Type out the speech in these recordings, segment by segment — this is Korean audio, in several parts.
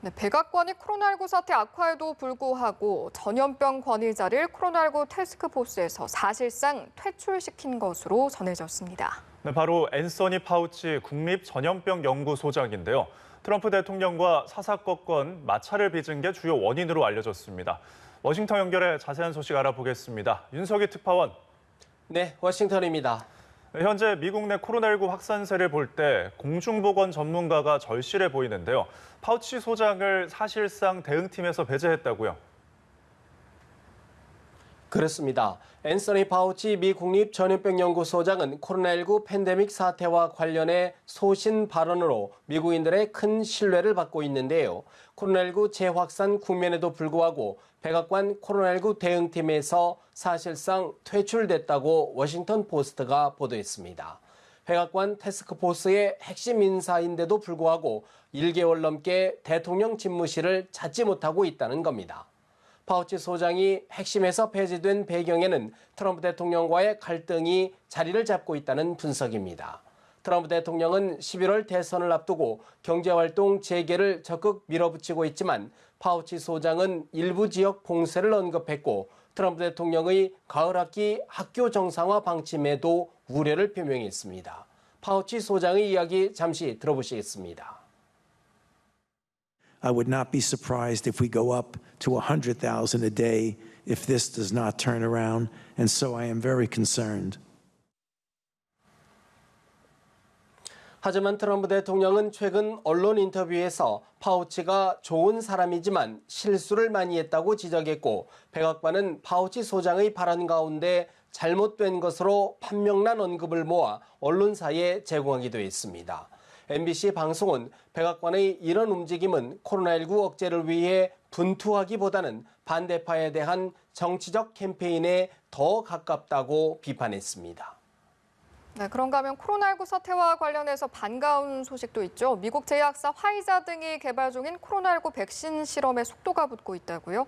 네, 백악관이 코로나19 사태 악화에도 불구하고 전염병 권위자를 코로나19 태스크포스에서 사실상 퇴출시킨 것으로 전해졌습니다. 네, 바로 앤서니 파우치 국립전염병연구소장인데요. 트럼프 대통령과 사사건건 마찰을 빚은 게 주요 원인으로 알려졌습니다. 워싱턴 연결해 자세한 소식 알아보겠습니다. 윤석희 특파원. 네, 워싱턴입니다. 현재 미국 내 코로나19 확산세를 볼 때 공중보건 전문가가 절실해 보이는데요. 파우치 소장을 사실상 대응팀에서 배제했다고요. 그렇습니다. 앤서니 파우치 미 국립전염병연구소장은 코로나19 팬데믹 사태와 관련해 소신 발언으로 미국인들의 큰 신뢰를 받고 있는데요. 코로나19 재확산 국면에도 불구하고 백악관 코로나19 대응팀에서 사실상 퇴출됐다고 워싱턴 포스트가 보도했습니다. 백악관 태스크포스의 핵심 인사인데도 불구하고 1개월 넘게 대통령 집무실을 찾지 못하고 있다는 겁니다. 파우치 소장이 핵심에서 폐지된 배경에는 트럼프 대통령과의 갈등이 자리를 잡고 있다는 분석입니다. 트럼프 대통령은 11월 대선을 앞두고 경제활동 재개를 적극 밀어붙이고 있지만 파우치 소장은 일부 지역 봉쇄를 언급했고 트럼프 대통령의 가을학기 학교 정상화 방침에도 우려를 표명했습니다. 파우치 소장의 이야기 잠시 들어보시겠습니다. I would not be surprised if we go up to 100,000 a day if this does not turn around, and so I am very concerned. 하지만 트럼프 대통령은 최근 언론 인터뷰에서 파우치가 좋은 사람이지만 실수를 많이 했다고 지적했고 백악관은 파우치 소장의 발언 가운데 잘못된 것으로 판명난 언급을 모아 언론사에 제공하기도 했습니다. MBC 방송은 백악관의 이런 움직임은 코로나19 억제를 위해 분투하기보다는 반대파에 대한 정치적 캠페인에 더 가깝다고 비판했습니다. 네, 그런가 하면 코로나19 사태와 관련해서 반가운 소식도 있죠. 미국 제약사 화이자 등이 개발 중인 코로나19 백신 실험에 속도가 붙고 있다고요?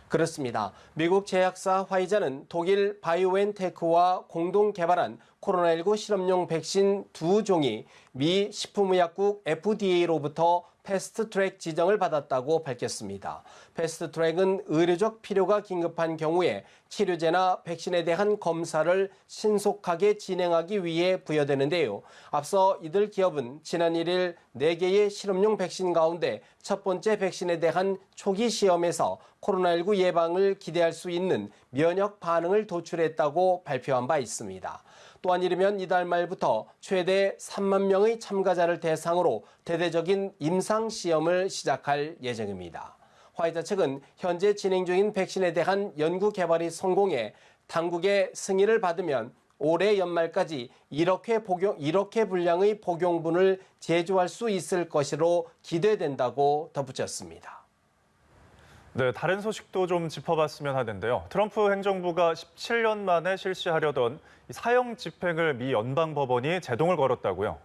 그렇습니다. 미국 제약사 화이자는 독일 바이오엔테크와 공동 개발한 코로나19 실험용 백신 2종이 미 식품의약국 FDA로부터 패스트트랙 지정을 받았다고 밝혔습니다. 패스트트랙은 의료적 필요가 긴급한 경우에 치료제나 백신에 대한 검사를 신속하게 진행하기 위해 부여되는데요. 앞서 이들 기업은 지난 1일 4개의 실험용 백신 가운데 첫 번째 백신에 대한 초기 시험에서 코로나19 예방을 기대할 수 있는 면역 반응을 도출했다고 발표한 바 있습니다. 또한 이르면 이달 말부터 최대 3만 명의 참가자를 대상으로 대대적인 임상 시험을 시작할 예정입니다. 화이자 측은 현재 진행 중인 백신에 대한 연구 개발이 성공해 당국의 승인을 받으면 올해 연말까지 1억 회 분량의 복용분을 제조할 수 있을 것으로 기대된다고 덧붙였습니다. 네, 다른 소식도 좀 짚어봤으면 하는데요. 트럼프 행정부가 17년 만에 실시하려던 사형 집행을 미 연방법원이 제동을 걸었다고요.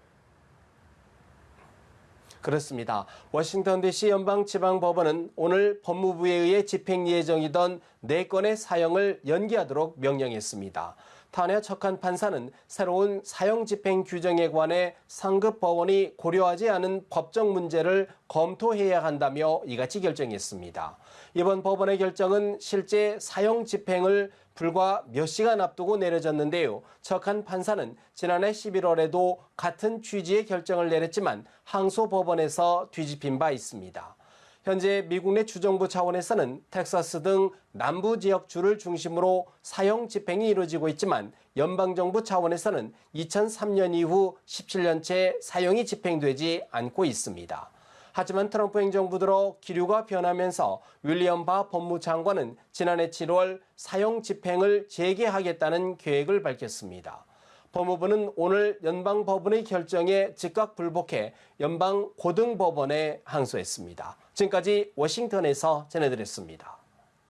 그렇습니다. 워싱턴 DC 연방지방법원은 오늘 법무부에 의해 집행 예정이던 4건의 사형을 연기하도록 명령했습니다. 탄핵 척한 판사는 새로운 사형 집행 규정에 관해 상급 법원이 고려하지 않은 법적 문제를 검토해야 한다며 이같이 결정했습니다. 이번 법원의 결정은 실제 사형 집행을 불과 몇 시간 앞두고 내려졌는데요. 척한 판사는 지난해 11월에도 같은 취지의 결정을 내렸지만 항소법원에서 뒤집힌 바 있습니다. 현재 미국 내 주정부 차원에서는 텍사스 등 남부 지역주를 중심으로 사형 집행이 이루어지고 있지만 연방정부 차원에서는 2003년 이후 17년째 사형이 집행되지 않고 있습니다. 하지만 트럼프 행정부 들어 기류가 변하면서 윌리엄 바 법무장관은 지난해 7월 사형 집행을 재개하겠다는 계획을 밝혔습니다. 법무부는 오늘 연방법원의 결정에 즉각 불복해 연방고등법원에 항소했습니다. 지금까지 워싱턴에서 전해드렸습니다.